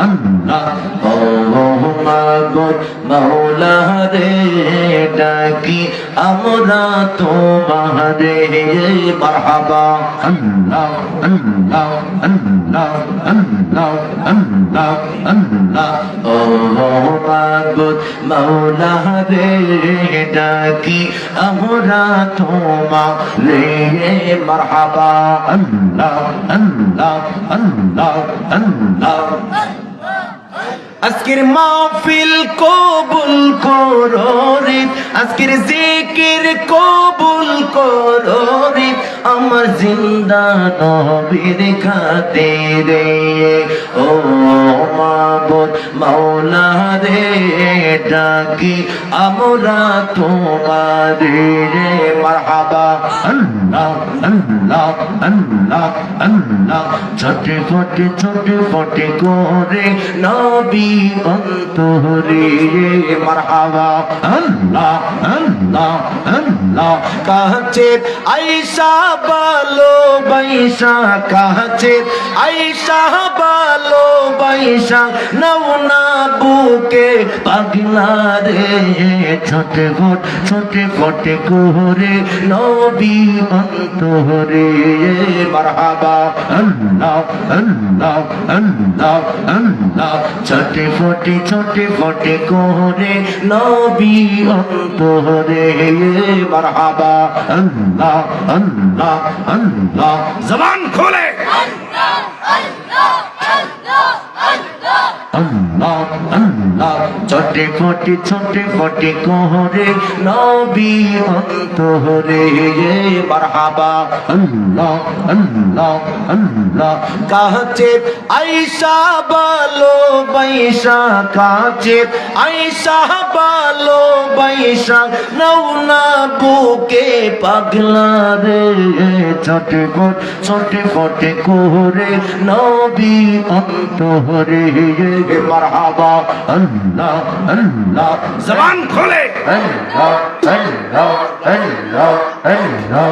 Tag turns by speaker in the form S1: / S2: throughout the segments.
S1: আল্লাহ ও মাবুদ মাওলা রে ডাকি আমরা তোমারে মারহাবা আল্লাহ আল্লাহ আল্লাহ আল্লাহ আল্লাহ আল্লাহ ও মাবুদ মাওলা রে ডাকি আমরা তোমারে মারহাবা আল্লাহ আল্লাহ আল্লাহ আল্লাহ আজকের মাহফিল কবুল করো রে আজকের জিকির কবুল করো রে আমার জিন্দা নবীর খাতিরে ও মাবুদ মাওলা রে ডাকি আমরা তোমারে মারহাবা আল্লাহ আল্লাহ আল্লাহ আল্লাহ ছোটে ফটে করে নবী অন্তরে মারহাবা আল্লাহ আল্লাহ আল্লাহ কাছে আয়েশা ভালো বাইশা কাছে আয়েশা ভালো বাইশা নাও না বুকে পাগলা রে ছোটে ফটে করে নবী অন্তরে মারহাবা আল্লাহ আল্লাহ আল্লাহ আল্লাহ ছোটে ফটে করে নবী অন্তরে মারহাবা আল্লাহ আল্লাহ আল্লাহ জবান খোলে আল্লাহ আল্লাহ আল্লাহ আল্লাহ আল্লাহ ছোটে ফটে করে নবী অন্তরে মারহাবা আল্লাহ আল্লাহ আল্লাহ কাছে আয়েশা ভালো বাইশা কাছে আয়েশা ভালো বাইশা নাও না বুকে পাগলা রে ছোটে ফটে করে নবী অন্তরে মারহাবা আল্লাহ আল্লাহ জবান খোলে আল্লাহ আল্লাহ আল্লাহ আল্লাহ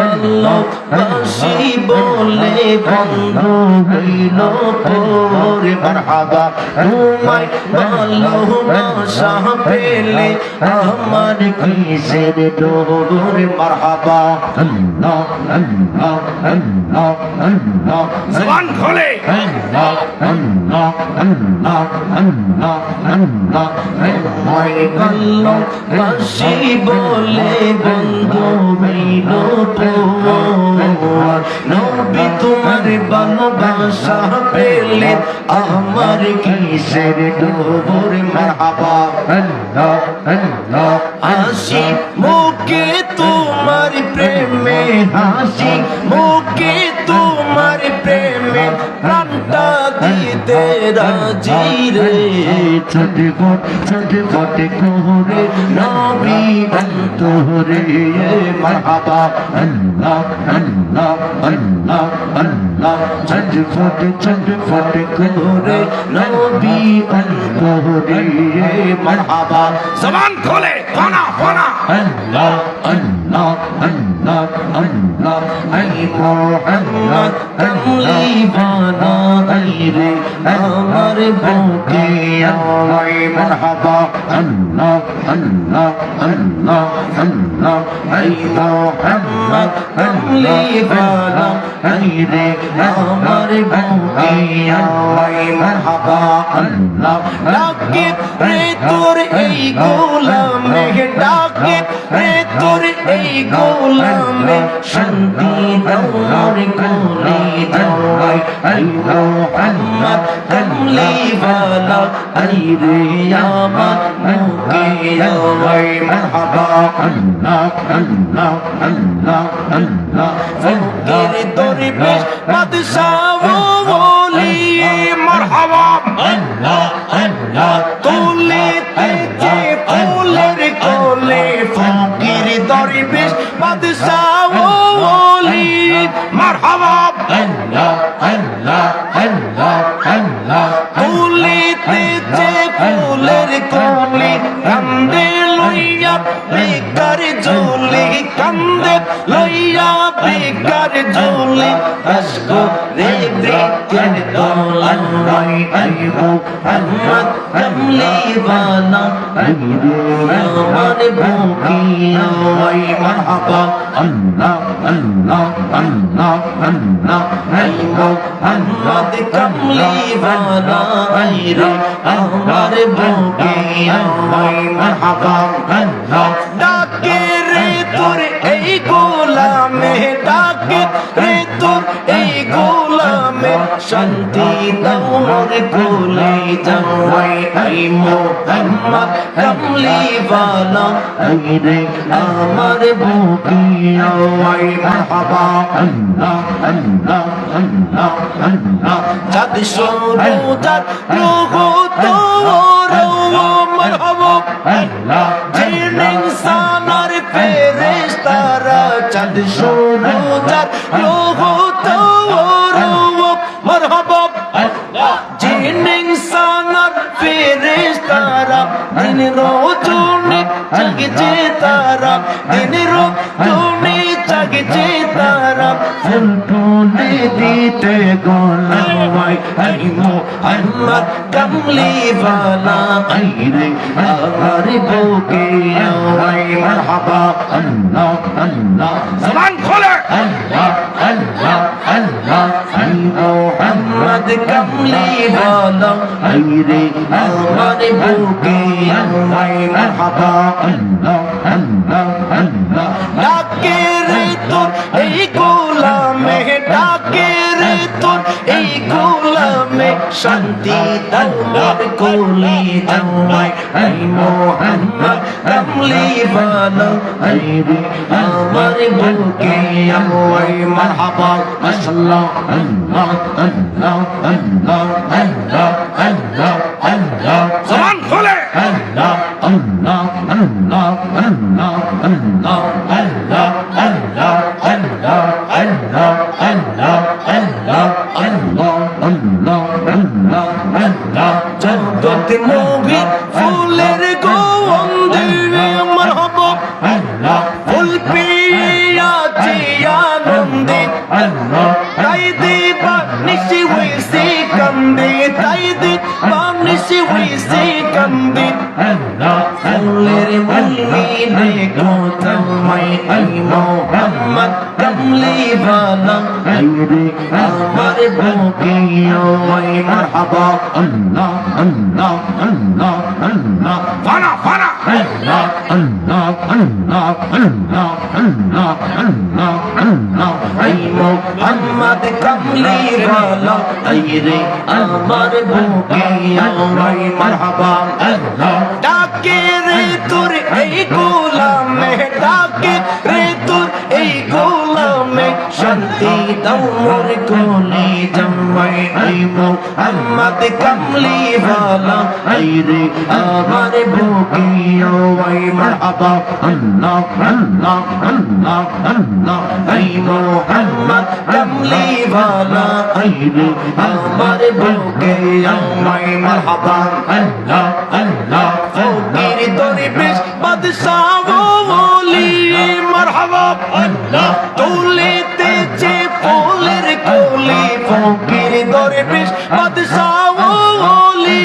S1: আল্লাহ বাসি বলে বন্ধু হইল পরে মারহাবা তোমায় ভালোবাসা পেলে আমার কিসের ডোর মারহাবা আল্লাহ আল্লাহ আল্লাহ আল্লাহ জবান খোলে আল্লাহ আল্লাহ আল্লাহ আল্লাহ আল্লাহ আল্লাহ বাসি বলে বন্ধু হইল পর নবী তোমার ভালোবাসা পেলে আমার কিসের ডোর মারহাবা আল্লাহ আল্লাহ হাসি মুখে তোমার প্রেমে হাসি মুখে তোমার প্রেমে প্রাণটা দিতে রাজি রে ছোটে ফটে করে নবী অন্তরে মারহাবা আল্লাহ আল্লাহ আল্লাহ আল্লাহ ছোটে ফটে করে নবী অন্তরে মারহাবা জবান খোলে ফানা আল্লাহ আল্লাহ আল্লাহ আল্লাহ আই মুহাম্মদ কামলি বানা আই রে আমার বুকে আয় মারহাবা আল্লাহ আল্লাহ আল্লাহ আল্লাহ আই মুহাম্মদ কামলি বানা আই রে আমার বুকে আয় মারহাবা আল্লাহ ডাকে রে তোর এই গোলামে ডাকে রে তোর এই গোলামে শান্তি দাওর কোলে যাওয়াই আই মুহাম্মদ কামলি ওয়ালা আই রে আমার মুকে আয় মারহাবা আল্লাহ আল্লাহ আল্লাহ আল্লাহ ফকির দরবেশ বাদশাহ ওলি মারহাবা আল্লাহ আল্লাহ তোলে যে ফুলের কোলে ফকির দরবেশ বাদশাহ ওলি মারহাবা আল্লাহ আল্লাহ আল্লাহ আল্লাহ তোলে যে ফুলের কোলে কান্দে লইয়া বেকার ঝোলে কান্দে লইয়া বেকার ঝুলি আসকো রে বৃক্ষের তলায় আই মোহাম্মদ কামলি বালা আমার বুকিয়া ওই মারহাবা আল্লাহ আল্লাহ আল্লাহ আল্লাহ আই মোহাম্মদ কামলি বালা আই রে আমার বুকিয়া ওই মারহাবা আল্লাহ ডাকে রে তোর এই গোলামে ডাকে রে তোর এই গোলামে শান্তি দাও মোর কোলে যাওয়াই আই মোহাম্মদ কামলি বালা আই রে আমার বুকিয়া ওই মারহাবা আল্লাহ আল্লাহ আল্লাহ আল্লাহ চাঁদ সূরজার লোগো তোর মারহাবা আল্লাহ জিন ইনসানের ফেরেশতারা চাঁদ সূরজার লোগো তোর মারহাবা আল্লাহ জিন ইনসানের ফেরেশতারা দিন রজনী জাগছে তারা দিন রজনী জাগছে তারা ফুল তুলে দিতে গোলামাই আই মোহাম্মদ কামলি বালা আই রে আমার বুকে ওই মারহাবা আল্লাহ আল্লাহ জবান খোলে আল্লাহ আল্লাহ আল্লাহ আই মোহাম্মদ কামলি বালা আই রে আমার বুকে ওই মারহাবা আল্লাহ আল্লাহ আল্লাহ ডাকে রে তোর এই গোলামে ডাকে রে তোর এই গোলামে শান্তি দাও মোর কোলে যাওয়াই আই মোহাম্মদ কামলি বালা আই রে আমার বুকে ওই মারহাবা মাশাআল্লাহ আল্লাহ আল্লাহ আল্লাহ আল্লাহ আল্লাহ আল্লাহ জবান খোলে আল্লাহ আল্লাহ আল্লাহ আল্লাহ আল্লাহ আল্লাহ আল্লাহ আল্লাহ আল্লাহ আল্লাহ আল্লাহ আল্লাহ আল্লাহ আল্লাহ আল্লাহ জগত নবী ফুলের গন্ধে মারহাবা আল্লাহ ফুল পিয়াছি আনন্দে আল্লাহ তাই দিবা নিশি হইছে কান্দে তাই দিবা নিশি হইছে কান্দে আল্লাহ ফুলের মলিনে গোতামাই আই মোহাম্মদ কামলি বালা আই রে আমার বুকে ওই মারহাবা আল্লাহ আল্লাহ আল্লাহ আল্লাহ ফানা ফানা আল্লাহ আল্লাহ আল্লাহ আল্লাহ আল্লাহ আল্লাহ আল্লাহ আই মোহাম্মদ কামলি বালা আই রে আমার বুকে ওই মারহাবা আল্লাহ ডাকে রে তোর এই গোলামে ডাকে রে তোর এই গোলামে শান্তি দাও মোর কোলে যাওয়াই আই মোহাম্মদ কামলি বালা আই রে আমার বুকে ওই মারহাবা আল্লাহ আল্লাহ আল্লাহ আল্লাহ আই মোহাম্মদ কামলি বালা আই রে আমার বুকে ওই মারহাবা আল্লাহ আল্লাহ ফকির দরবেশ বাদশাহ ওলি মারহাবা আল্লাহ তুলিতেছে ফুলের কোলে ফকির দরবেশ বাদশাহ ওলি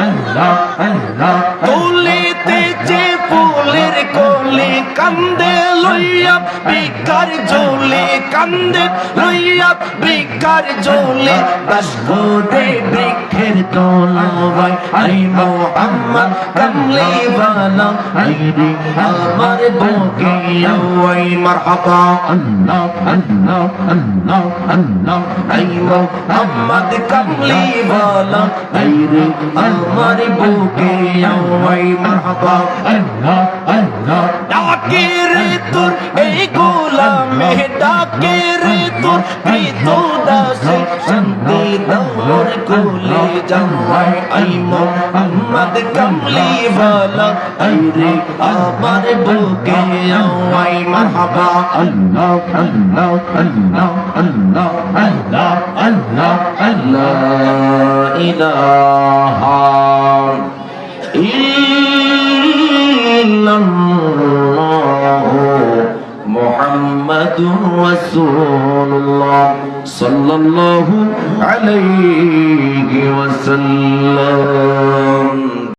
S1: আল্লাহ আল্লাহ তুলিতেছে ফুলের কোলে কান্দে লইয়া বেকার ঝোলে কান্দে লইয়া বেকার ঝোলে বাসকো রে বৃক্ষের তলায় আই মোহাম্মদ কামলি বালা আই রে আমার বুকে ওই মারহাবা আল্লাহ আল্লাহ আল্লাহ আল্লাহ আই মোহাম্মদ কামলি বালা আই রে আমার বুকে ওই মারহাবা আল্লাহ আল্লাহ ডাকে রে তোর এই গোলামে ডাকে রে তোর পিতো দাসে শান্তি দাও মোর কোলে যাওয়াই আই মোহাম্মদ কামলি বালা আই রে আমার বুকে ওই মারহাবা আল্লাহ আল্লাহ আল্লাহ আল্লাহ আল্লাহ আল্লাহ আল্লাহ ইলাহা ইল্লাল্লাহ মুহাম্মাদুর রাসূলুল্লাহ সাল্লাল্লাহু আলাইহি ওয়াসাল্লাম।